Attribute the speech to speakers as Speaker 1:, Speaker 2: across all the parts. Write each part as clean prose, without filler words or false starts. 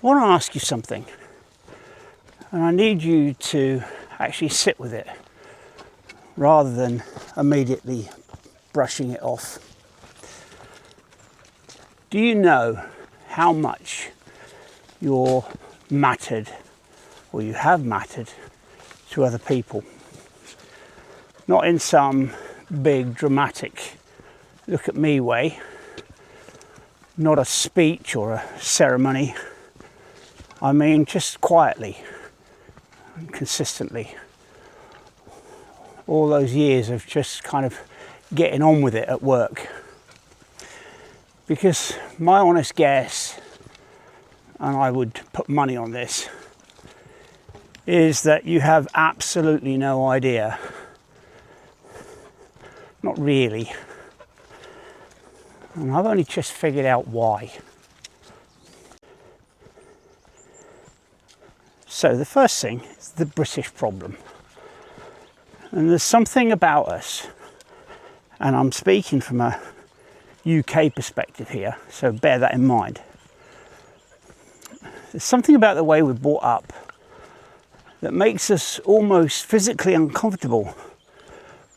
Speaker 1: I want to ask you something, and I need you to actually sit with it rather than immediately brushing it off. Do you know how much you're mattered, or you have mattered, to other people? Not in some big dramatic look at me way, not a speech or a ceremony. I mean just quietly and consistently. All those years of just kind of getting on with it at work. Because my honest guess, and I would put money on this, is that you have absolutely no idea. Not really. And I've only just figured out why. So the first thing is the British problem. And there's something about us, and I'm speaking from a UK perspective here, so bear that in mind. There's something about the way we're brought up that makes us almost physically uncomfortable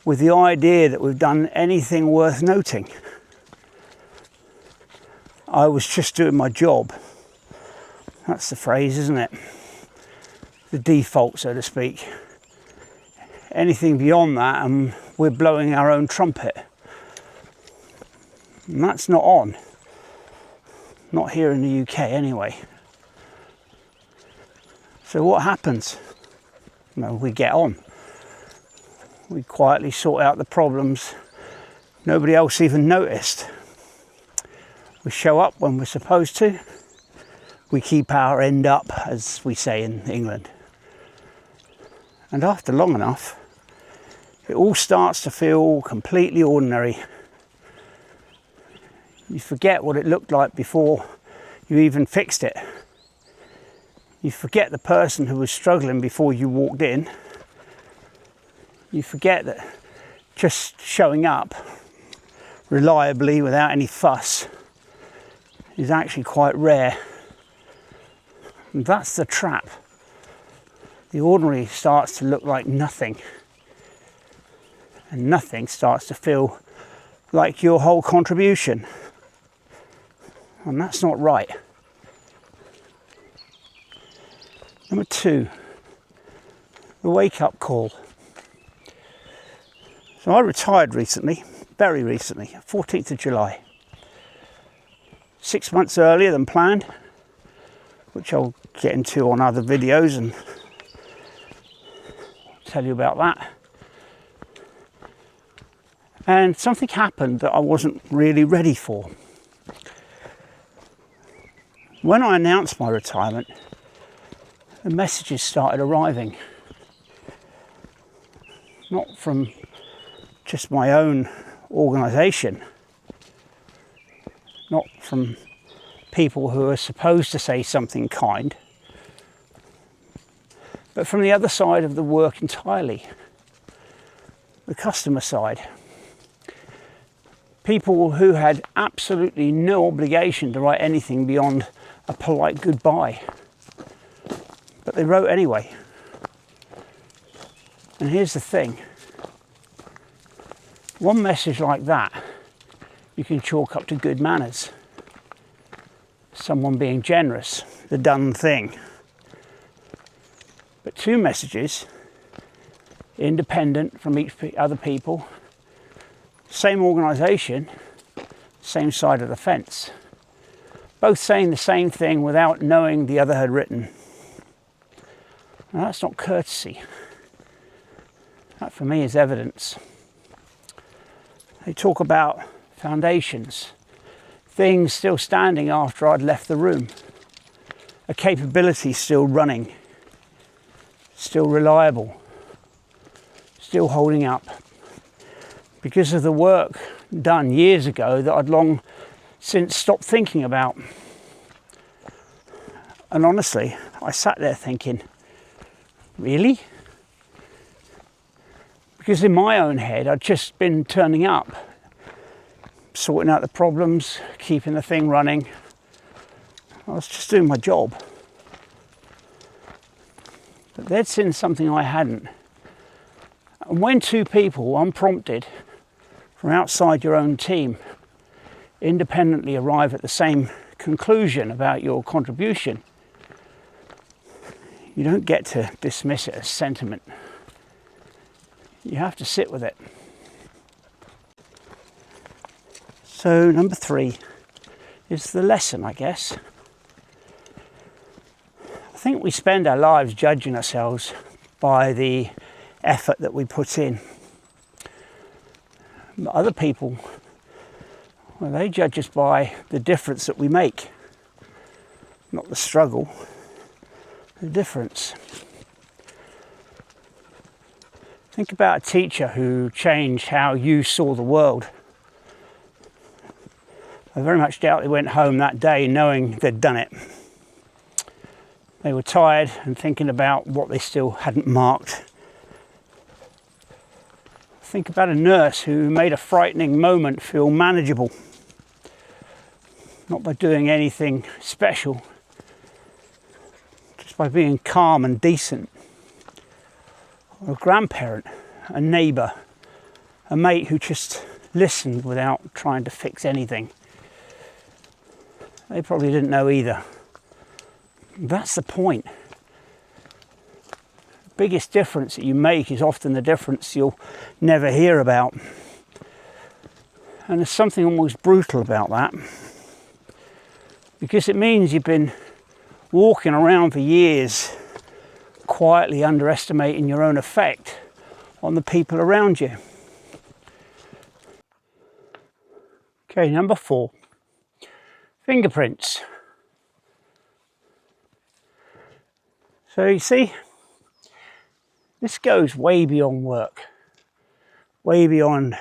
Speaker 1: with the idea that we've done anything worth noting. I was just doing my job. That's the phrase, isn't it? The default, so to speak. Anything beyond that, and we're blowing our own trumpet. And that's not on. Not here in the UK anyway. So what happens? Well, we get on. We quietly sort out the problems nobody else even noticed. We show up when we're supposed to. We keep our end up, as we say in England. And after long enough, it all starts to feel completely ordinary. You forget what it looked like before you even fixed it. You forget the person who was struggling before you walked in. You forget that just showing up reliably without any fuss is actually quite rare. And that's the trap. The ordinary starts to look like nothing. And nothing starts to feel like your whole contribution. And that's not right. Number 2, the wake-up call. So I retired recently, very recently, 14th of July. 6 months earlier than planned, which I'll get into on other videos and tell you about that. And something happened that I wasn't really ready for. When I announced my retirement, the messages started arriving. Not from just my own organisation, not from people who are supposed to say something kind, but from the other side of the work entirely, the customer side. People who had absolutely no obligation to write anything beyond a polite goodbye. But they wrote anyway. And here's the thing. One message like that, you can chalk up to good manners. Someone being generous, the done thing. But 2 messages, independent from each other people, same organisation, same side of the fence. Both saying the same thing without knowing the other had written. Now that's not courtesy. That for me is evidence. They talk about foundations, things still standing after I'd left the room, a capability still running, still reliable, still holding up, because of the work done years ago that I'd long since stopped thinking about. And honestly, I sat there thinking, really? Because in my own head, I'd just been turning up, sorting out the problems, keeping the thing running. I was just doing my job. but they'd seen something I hadn't. And when two people, unprompted, from outside your own team, independently arrive at the same conclusion about your contribution, you don't get to dismiss it as sentiment. You have to sit with it. So number 3 is the lesson, I guess. I think we spend our lives judging ourselves by the effort that we put in. But other people, well, they judge us by the difference that we make, not the struggle, the difference. Think about a teacher who changed how you saw the world. I very much doubt they went home that day knowing they'd done it. They were tired and thinking about what they still hadn't marked. Think about a nurse who made a frightening moment feel manageable, not by doing anything special, just by being calm and decent. Or a grandparent, a neighbour, a mate who just listened without trying to fix anything. They probably didn't know either. That's the point. The biggest difference that you make is often the difference you'll never hear about. And there's something almost brutal about that, because it means you've been walking around for years quietly underestimating your own effect on the people around you. Okay, number 4, fingerprints. So you see, this goes way beyond work, way beyond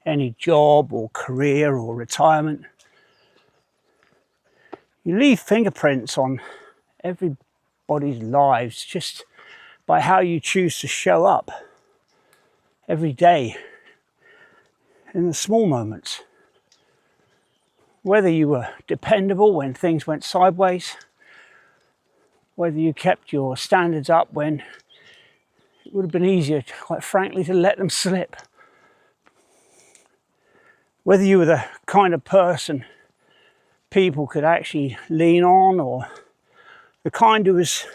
Speaker 1: any job or career or retirement. You leave fingerprints on everybody's lives just by how you choose to show up every day in the small moments. Whether you were dependable when things went sideways, whether you kept your standards up when it would have been easier, quite frankly, to let them slip. Whether you were the kind of person people could actually lean on, or the kind who was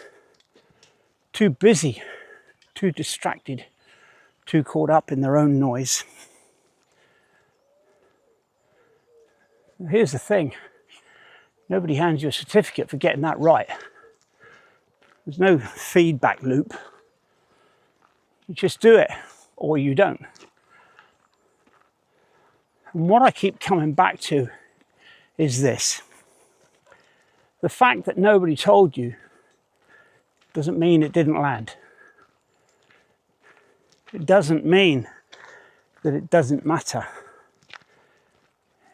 Speaker 1: too busy, too distracted, too caught up in their own noise. Here's the thing, nobody hands you a certificate for getting that right. There's no feedback loop. You just do it, or you don't. And what I keep coming back to is this. The fact that nobody told you doesn't mean it didn't land. It doesn't mean that it doesn't matter.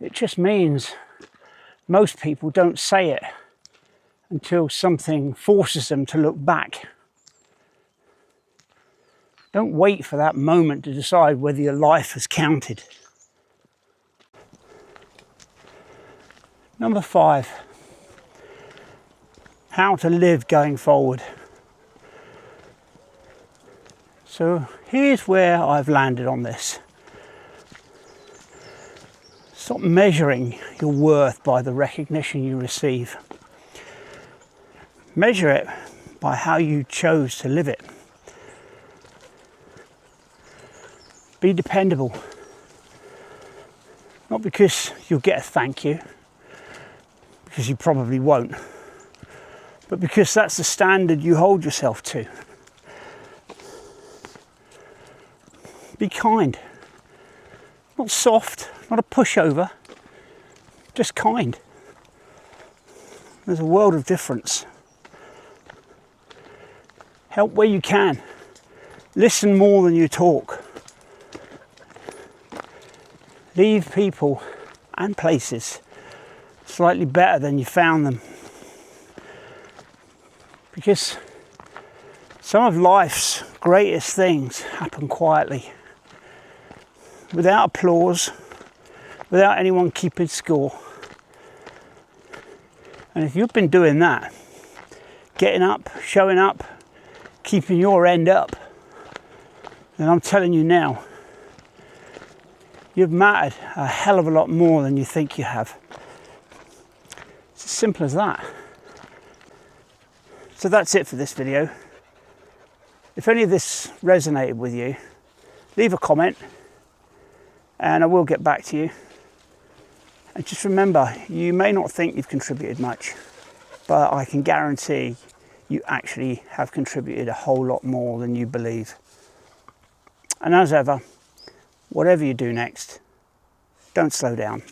Speaker 1: It just means most people don't say it until something forces them to look back. Don't wait for that moment to decide whether your life has counted. Number 5, how to live going forward. So here's where I've landed on this. Stop measuring your worth by the recognition you receive. Measure it by how you chose to live it. Be dependable. Not because you'll get a thank you, because you probably won't, but because that's the standard you hold yourself to. Be kind. Not soft, not a pushover, just kind. There's a world of difference. Help where you can. Listen more than you talk. Leave people and places slightly better than you found them. Because some of life's greatest things happen quietly, without applause, without anyone keeping score. And if you've been doing that, getting up, showing up, keeping your end up, then I'm telling you now, you've mattered a hell of a lot more than you think you have. It's as simple as that. So that's it for this video. If any of this resonated with you, leave a comment and I will get back to you. And just remember, you may not think you've contributed much, but I can guarantee you actually have contributed a whole lot more than you believe. And as ever, whatever you do next, don't slow down.